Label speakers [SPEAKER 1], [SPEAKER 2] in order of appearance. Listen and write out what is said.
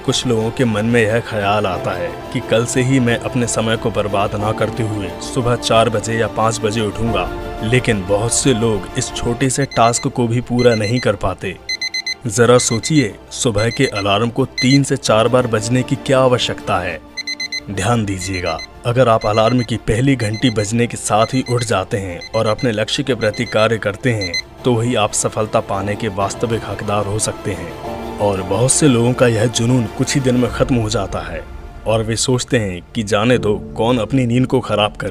[SPEAKER 1] कुछ लोगों के मन में यह ख्याल आता है कि कल से ही मैं अपने समय को बर्बाद ना करते हुए सुबह 4 बजे या 5 बजे उठूंगा, लेकिन बहुत से लोग इस छोटे से टास्क को भी पूरा नहीं कर पाते। जरा सोचिए, सुबह के अलार्म को 3 से 4 बार बजने की क्या आवश्यकता है। ध्यान दीजिएगा, अगर आप अलार्म की पहली घंटी बजने के साथ ही उठ जाते हैं और अपने लक्ष्य के प्रति कार्य करते हैं, तो वही आप सफलता पाने के वास्तविक हकदार हो सकते हैं। और बहुत से लोगों का यह जुनून कुछ ही दिन में खत्म हो जाता है और वे सोचते हैं कि जाने दो, कौन अपनी नींद को खराब करे।